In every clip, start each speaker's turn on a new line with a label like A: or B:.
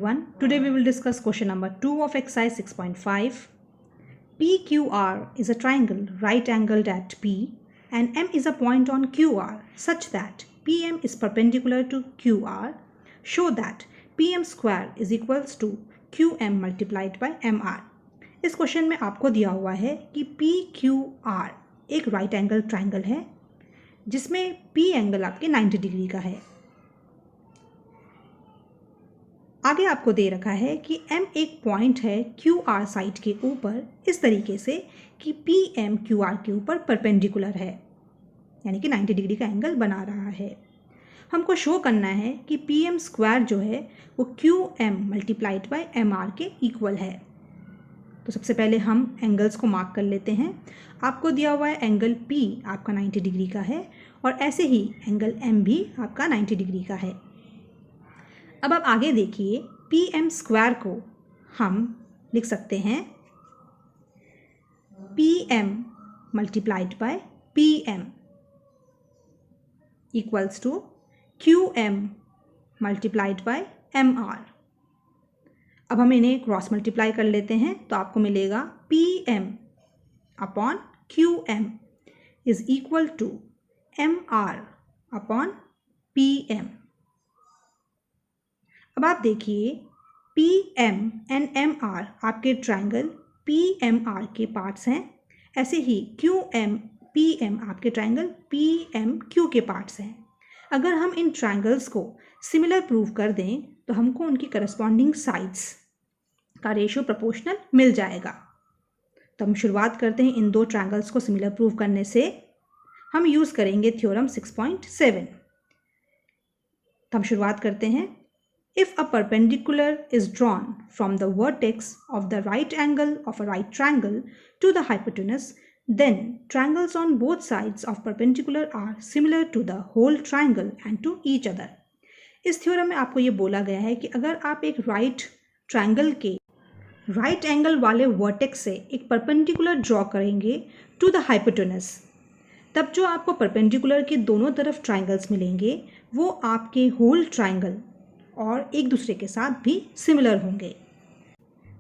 A: everyone. Today we will discuss question number 2 of exercise 6.5. PQR is a triangle right angled at P and M is a point on QR such that PM is perpendicular to QR. Show that PM square is equals to QM multiplied by MR. इस question में आपको दिया हुआ है कि PQR एक right angle triangle है जिसमें P एंगल आपके 90 डिग्री का है। आगे आपको दे रखा है कि M एक पॉइंट है QR साइड के ऊपर इस तरीके से कि PM QR के ऊपर परपेंडिकुलर है, यानी कि 90 डिग्री का एंगल बना रहा है। हमको शो करना है कि PM स्क्वायर जो है वो QM मल्टीप्लाइड बाय MR के इक्वल है। तो सबसे पहले हम एंगल्स को मार्क कर लेते हैं। आपको दिया हुआ है एंगल P आपका 90 डिग्री का है और ऐसे ही एंगल M भी आपका 90 डिग्री का है। अब आप आगे देखिए, PM स्क्वायर को हम लिख सकते हैं PM multiplied by PM equals to QM multiplied by MR। अब हम इन्हें क्रॉस मल्टीप्लाई कर लेते हैं तो आपको मिलेगा PM upon QM is equal to MR upon PM। अब आप देखिए PM एंड MR आपके ट्राइंगल PMR के पार्ट्स हैं, ऐसे ही QM PM आपके ट्राइंगल PMQ के पार्ट्स हैं। अगर हम इन ट्राइंगल्स को सिमिलर प्रूव कर दें तो हमको उनकी करस्पॉन्डिंग साइड्स का रेशियो प्रोपोर्शनल मिल जाएगा। तो हम शुरुआत करते हैं इन दो ट्राइंगल्स को सिमिलर प्रूव करने से। हम यूज़ करेंगे थ्योरम 6.7। तो हम शुरुआत करते हैं। If a perpendicular is drawn from the vertex of the right angle of a right triangle to the hypotenuse, then triangles on both sides of perpendicular are similar to the whole triangle and to each other. इस theorem में आपको ये बोला गया है कि अगर आप एक राइट ट्राइंगल के राइट एंगल वाले वर्टेक्स से एक परपेंडिकुलर ड्रॉ करेंगे टू द हाइपोटेनस, तब जो आपको परपेंडिकुलर के दोनों तरफ ट्राइंगल्स मिलेंगे वो आपके होल ट्राइंगल और एक दूसरे के साथ भी सिमिलर होंगे।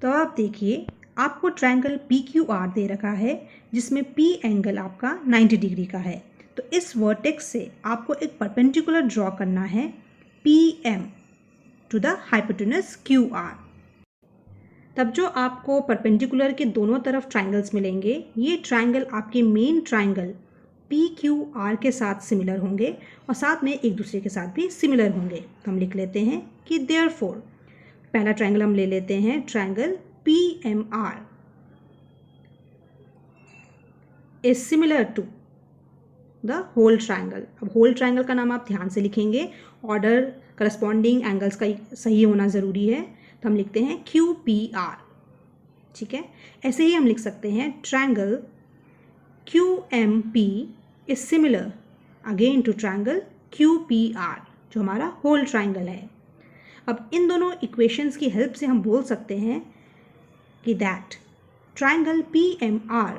A: तो आप देखिए, आपको ट्रायंगल PQR दे रखा है जिसमें P एंगल आपका 90 डिग्री का है। तो इस वर्टेक्स से आपको एक परपेंडिकुलर ड्रॉ करना है PM to the hypotenuse QR। तब जो आपको परपेंडिकुलर के दोनों तरफ ट्राइंगल्स मिलेंगे, ये ट्राइंगल आपके मेन ट्राइंगल PQR के साथ सिमिलर होंगे और साथ में एक दूसरे के साथ भी सिमिलर होंगे। तो हम लिख लेते हैं कि देयरफॉर पहला ट्राइंगल हम ले लेते हैं, triangle PMR is similar to the whole triangle. अब होल ट्राइंगल का नाम आप ध्यान से लिखेंगे, ऑर्डर करस्पॉन्डिंग एंगल्स का सही होना ज़रूरी है। तो हम लिखते हैं QPR, ठीक है। ऐसे ही हम लिख सकते हैं triangle QMP is similar again to triangle QPR जो हमारा होल ट्राइंगल है। अब इन दोनों इक्वेशंस की हेल्प से हम बोल सकते हैं कि that triangle PMR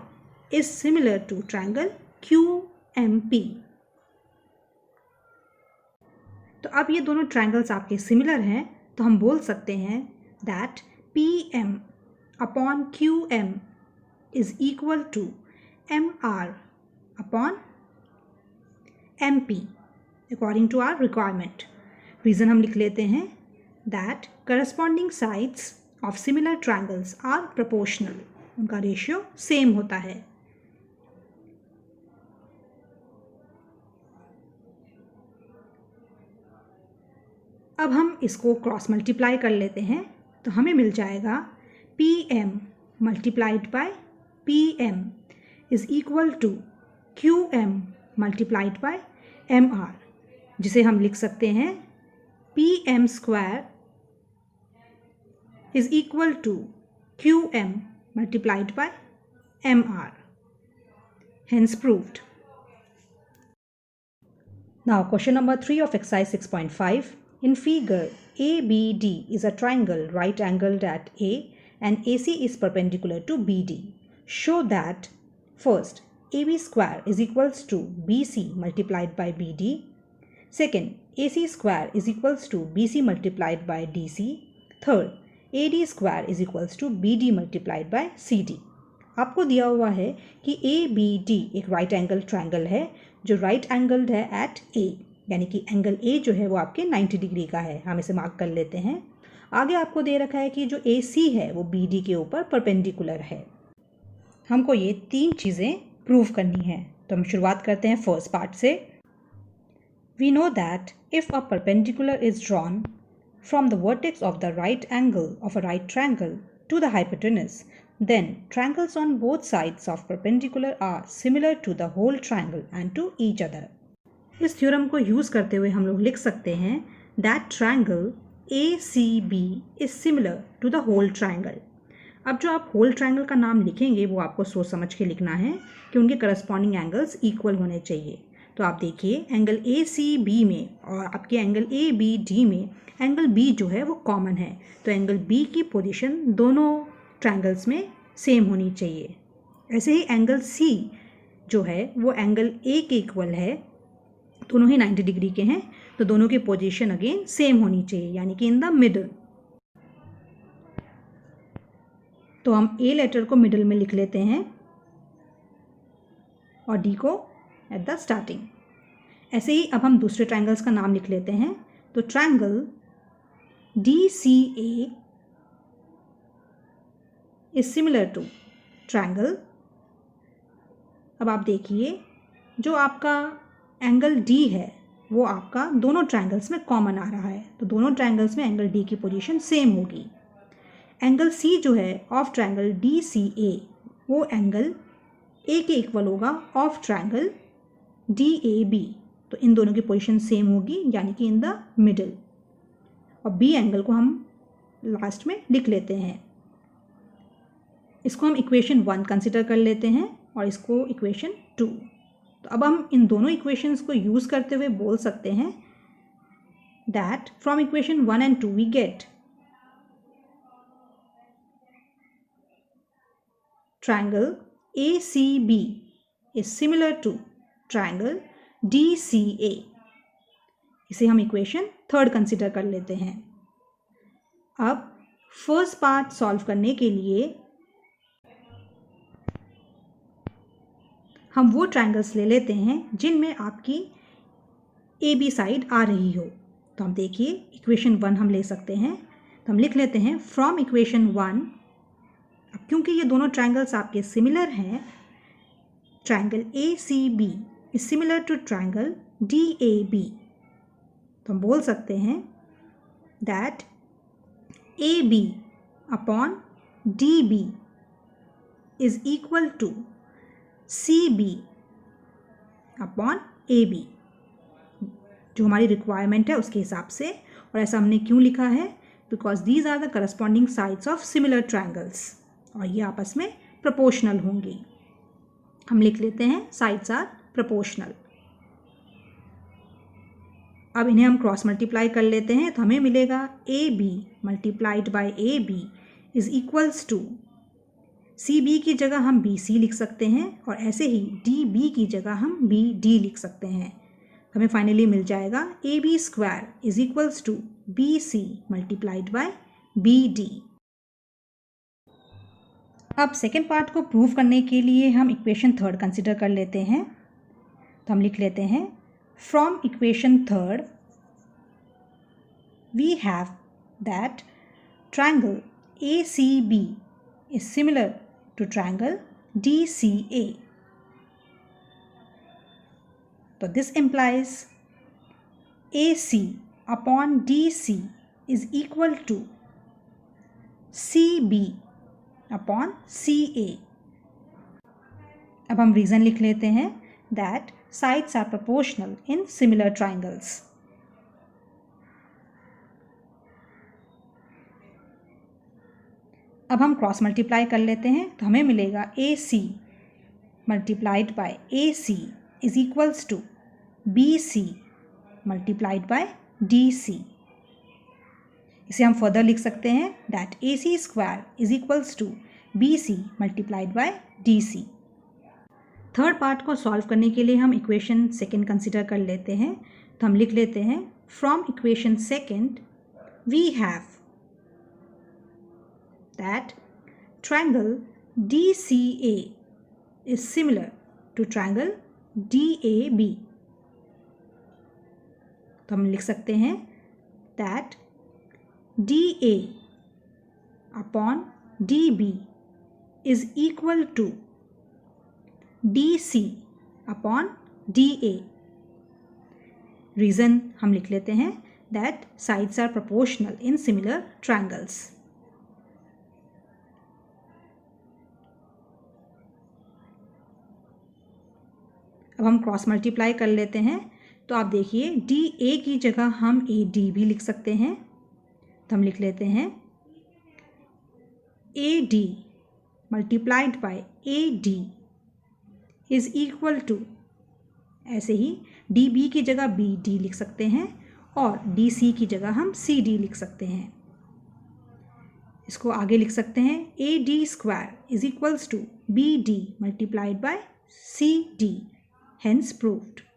A: is similar to triangle QMP। तो अब ये दोनों ट्राइंगल्स आपके सिमिलर हैं तो हम बोल सकते हैं that PM upon QM is equal to MR upon MP according to our requirement. Reason हम लिख लेते हैं that corresponding sides of similar triangles are proportional, उनका रेशियो सेम होता है। अब हम इसको क्रॉस मल्टीप्लाई कर लेते हैं तो हमें मिल जाएगा PM multiplied by PM is equal to QM multiplied by MR, जिसे हम लिख सकते हैं PM square is equal to QM multiplied by MR, hence proved. Now question number 3 of exercise 6.5. In figure ABD is a triangle right angled at A and AC is perpendicular to BD. Show that first AB square is equals to BC multiplied by BD. Second, AC square is equals to BC multiplied by DC. Third AD square is equals to BD multiplied by CD। आपको दिया हुआ है कि ABD एक right angle triangle है जो right angled है eight A, यानी कि एंगल A जो है वो आपके 90 डिग्री का है। हम इसे मार्क कर लेते हैं। आगे आपको दे रखा है कि जो AC है वो BD के ऊपर परपेंडिकुलर है। हमको ये 3 चीज़ें प्रूव करनी है। तो हम शुरुआत करते हैं फर्स्ट पार्ट से। We know that if a perpendicular is drawn from the vertex of the right angle of a right triangle to the hypotenuse, then triangles on both sides of perpendicular are similar to the whole triangle and to each other. इस theorem को use करते हुए हम लोग लिख सकते हैं that triangle ACB is similar to the whole triangle. अब जो आप होल ट्रायंगल का नाम लिखेंगे वो आपको सोच समझ के लिखना है कि उनके करस्पॉन्डिंग एंगल्स इक्वल होने चाहिए। तो आप देखिए एंगल ACB में और आपके एंगल ABD में एंगल B जो है वो कॉमन है, तो एंगल B की पोजीशन दोनों ट्रायंगल्स में सेम होनी चाहिए। ऐसे ही एंगल C जो है वो एंगल A के इक्वल है, दोनों ही 90 डिग्री के हैं, तो दोनों की पोजीशन अगेन सेम होनी चाहिए, यानी कि इन द मिडल। तो हम A लेटर को मिडल में लिख लेते हैं और D को एट द स्टार्टिंग। ऐसे ही अब हम दूसरे ट्रायंगल्स का नाम लिख लेते हैं। तो triangle DCA is similar to triangle, अब आप देखिए जो आपका एंगल D है वो आपका दोनों ट्रायंगल्स में कॉमन आ रहा है, तो दोनों ट्रायंगल्स में एंगल D की पोजीशन सेम होगी। एंगल C जो है ऑफ ट्रायंगल DCA वो एंगल A के इक्वल होगा ऑफ ट्रायंगल DAB, तो इन दोनों की पोजीशन सेम होगी, यानी कि इन द मिडल। और B एंगल को हम लास्ट में लिख लेते हैं। इसको हम इक्वेशन 1 कंसिडर कर लेते हैं और इसको इक्वेशन 2। तो अब हम इन दोनों इक्वेशंस को यूज़ करते हुए बोल सकते हैं that from equation 1 and 2 we get triangle ACB is similar to triangle DCA। इसे हम इक्वेशन 3 कंसिडर कर लेते हैं। अब फर्स्ट पार्ट सॉल्व करने के लिए हम वो ट्रायंगल्स ले लेते हैं जिनमें आपकी AB साइड आ रही हो। तो हम देखिए इक्वेशन 1 हम ले सकते हैं, तो हम लिख लेते हैं फ्रॉम इक्वेशन 1। अब क्योंकि ये दोनों ट्रायंगल्स आपके सिमिलर हैं, triangle ACB is similar to triangle DAB, तो हम बोल सकते हैं that AB upon DB is equal to CB upon AB, जो हमारी रिक्वायरमेंट है उसके हिसाब से। और ऐसा हमने क्यों लिखा है? Because these are the corresponding sides of similar triangles और ये आपस में प्रोपोर्शनल होंगी। हम लिख लेते हैं साइड्स आर प्रोपोर्शनल। अब इन्हें हम क्रॉस मल्टीप्लाई कर लेते हैं, तो हमें मिलेगा AB multiplied by AB is equals to CB की जगह हम BC लिख सकते हैं और ऐसे ही DB की जगह हम BD लिख सकते हैं। हमें फाइनली मिल जाएगा AB square is equals to BC multiplied by BD। अब सेकेंड पार्ट को प्रूव करने के लिए हम इक्वेशन 3 कंसिडर कर लेते हैं। तो हम लिख लेते हैं from equation 3 we have that triangle ACB is similar to triangle DCA। तो this implies AC upon DC is equal to CB upon CA। अब हम रीज़न लिख लेते हैं that sides are proportional in similar triangles. अब हम cross multiply कर लेते हैं, तो हमें मिलेगा AC multiplied by AC is equals to BC multiplied by DC। इसे हम फर्दर लिख सकते हैं that AC square is equals to BC multiplied by DC। Third part को सॉल्व करने के लिए हम इक्वेशन 2 कंसिडर कर लेते हैं। तो हम लिख लेते हैं from equation 2 we have that triangle DCA is similar to triangle DAB. तो हम लिख सकते हैं that DA upon DB is equal to DC upon DA. Reason हम लिख लेते हैं that sides are proportional in similar triangles. अब हम क्रॉस मल्टीप्लाई कर लेते हैं, तो आप देखिए DA की जगह हम AD भी लिख सकते हैं। तो हम लिख लेते हैं AD multiplied by AD is equal to, ऐसे ही DB की जगह BD लिख सकते हैं और DC की जगह हम CD लिख सकते हैं। इसको आगे लिख सकते हैं AD square is equals to BD multiplied by CD, hence proved.